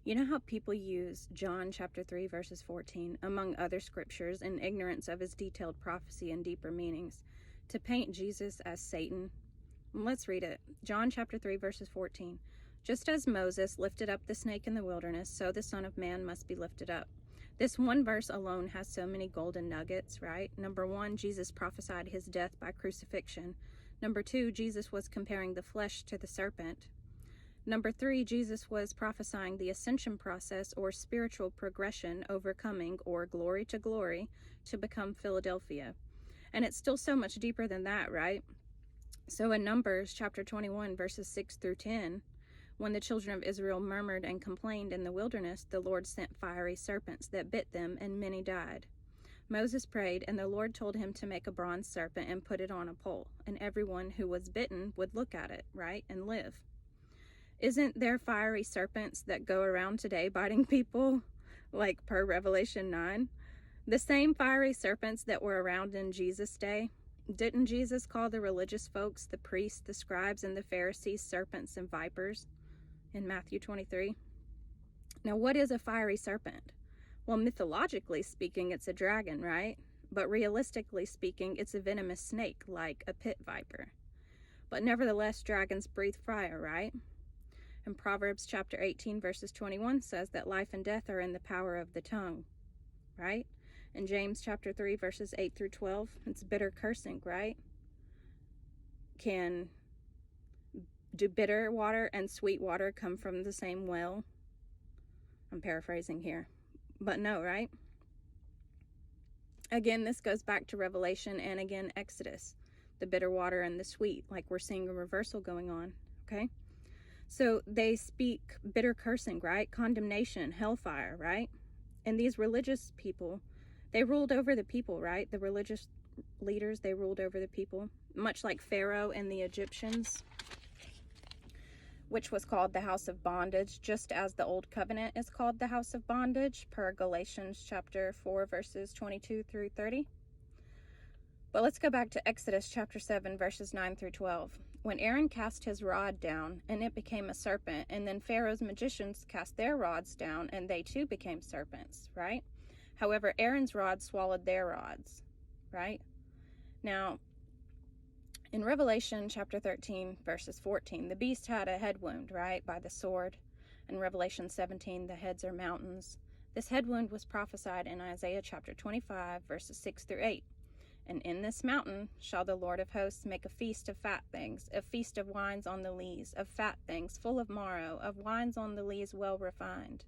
You know how people use John chapter 3 verses 14, among other scriptures, in ignorance of his detailed prophecy and deeper meanings, to paint Jesus as Satan? Let's read it. John chapter 3 verses 14. Just as Moses lifted up the snake in the wilderness, so the Son of Man must be lifted up. This one verse alone has so many golden nuggets, right? Number one, Jesus prophesied his death by crucifixion. Number two, Jesus was comparing the flesh to the serpent. Number three, Jesus was prophesying the ascension process, or spiritual progression, overcoming, or glory to become Philadelphia. And it's still so much deeper than that, right? So in Numbers chapter 21 verses 6 through 10, when the children of Israel murmured and complained in the wilderness, the Lord sent fiery serpents that bit them, and many died. Moses prayed, and the Lord told him to make a bronze serpent and put it on a pole, and everyone who was bitten would look at it, right, and live. Isn't there fiery serpents that go around today biting people, like per Revelation 9? The same fiery serpents that were around in Jesus' day. Didn't Jesus call the religious folks, the priests, the scribes, and the Pharisees, serpents and vipers in Matthew 23? Now, what is a fiery serpent? Well, mythologically speaking, it's a dragon, right? But realistically speaking, it's a venomous snake, like a pit viper. But nevertheless, dragons breathe fire, right? And Proverbs chapter 18 verses 21 says that life and death are in the power of the tongue, right? In James chapter 3 verses 8 through 12, it's bitter cursing, right? Do bitter water and sweet water come from the same well? I'm paraphrasing here, but no, right? Again, this goes back to Revelation and again Exodus, the bitter water and the sweet, like we're seeing a reversal going on, okay? So they speak bitter cursing, right? Condemnation, hellfire, right? And these religious people, they ruled over the people, right? The religious leaders, they ruled over the people, much like Pharaoh and the Egyptians, which was called the house of bondage, just as the old covenant is called the house of bondage, per Galatians chapter 4 verses 22 through 30. But let's go back to Exodus chapter 7 verses 9 through 12. When Aaron cast his rod down, and it became a serpent, and then Pharaoh's magicians cast their rods down, and they too became serpents, right? However, Aaron's rod swallowed their rods, right? Now, in Revelation chapter 13 verses 14, the beast had a head wound, right, by the sword. In Revelation 17, the heads are mountains. This head wound was prophesied in Isaiah chapter 25 verses 6 through 8. And in this mountain shall the Lord of hosts make a feast of fat things, a feast of wines on the lees, of fat things full of marrow, of wines on the lees well refined.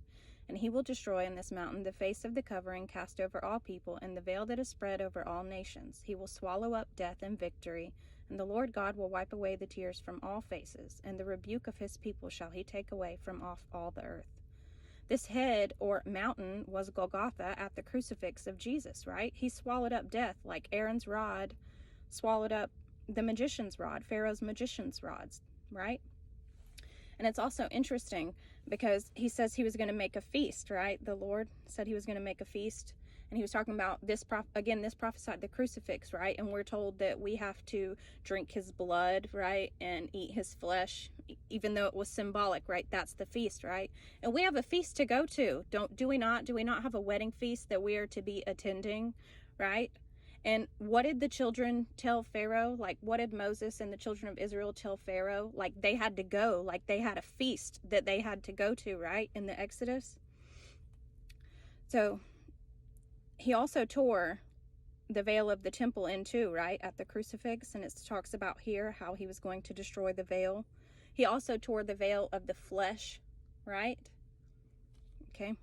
And he will destroy in this mountain the face of the covering cast over all people, and the veil that is spread over all nations. He will swallow up death and victory, and the Lord God will wipe away the tears from all faces, and the rebuke of his people shall he take away from off all the earth. This head or mountain was Golgotha at the crucifix of Jesus, right? He swallowed up death like Aaron's rod swallowed up the magician's rod, Pharaoh's magician's rods, right? And it's also interesting because he says he was going to make a feast, right? The Lord said he was going to make a feast. And he was talking about this prophesied the crucifix, right? And we're told that we have to drink his blood, right? And eat his flesh, even though it was symbolic, right? That's the feast, right? And we have a feast to go to. Do we not have a wedding feast that we are to be attending, right? And what did the children tell Pharaoh? Like, what did Moses and the children of Israel tell Pharaoh? Like, they had to go, like they had a feast that they had to go to, right? In the Exodus. So he also tore the veil of the temple in two, right, at the crucifix, and it talks about here how he was going to destroy the veil. He also tore the veil of the flesh, right? Okay.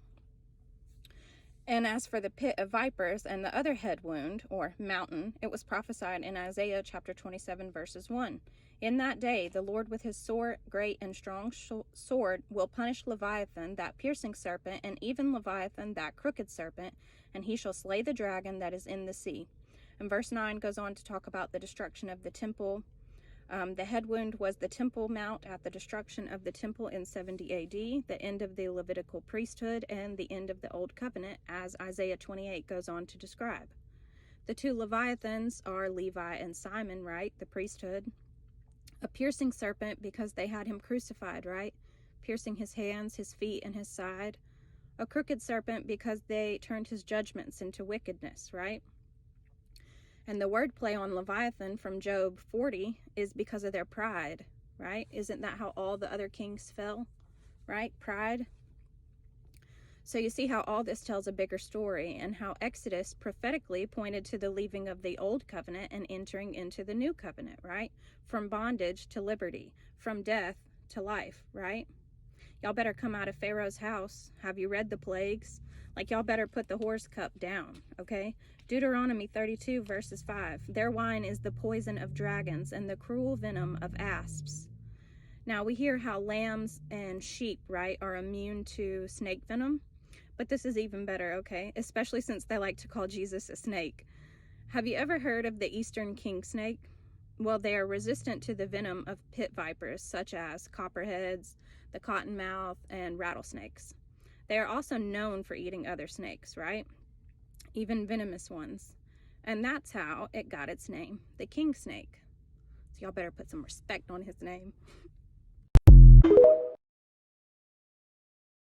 And as for the pit of vipers and the other head wound, or mountain, it was prophesied in Isaiah chapter 27 verses 1. In that day, the Lord with his sore, great, and strong sword will punish Leviathan, that piercing serpent, and even Leviathan, that crooked serpent, and he shall slay the dragon that is in the sea. And verse 9 goes on to talk about the destruction of the temple. The head wound was the Temple Mount at the destruction of the temple in 70 AD, the end of the Levitical priesthood, and the end of the Old Covenant, as Isaiah 28 goes on to describe. The two Leviathans are Levi and Simon, right, the priesthood. A piercing serpent because they had him crucified, right? piercing his hands, his feet, and his side. A crooked serpent because they turned his judgments into wickedness, right? And the wordplay on Leviathan from Job 40 is because of their pride, right? Isn't that how all the other kings fell, right? Pride. So you see how all this tells a bigger story, and how Exodus prophetically pointed to the leaving of the old covenant and entering into the new covenant, right? From bondage to liberty, from death to life, right? Y'all better come out of Pharaoh's house. Have you read the plagues? Like, y'all better put the whore's cup down, okay? Deuteronomy 32 verses 5. Their wine is the poison of dragons and the cruel venom of asps. Now, we hear how lambs and sheep, right, are immune to snake venom. But this is even better, okay? Especially since they like to call Jesus a snake. Have you ever heard of the eastern king snake? Well, they are resistant to the venom of pit vipers, such as copperheads, the cottonmouth, and rattlesnakes. They are also known for eating other snakes, right? Even venomous ones. And that's how it got its name, the king snake. So y'all better put some respect on his name.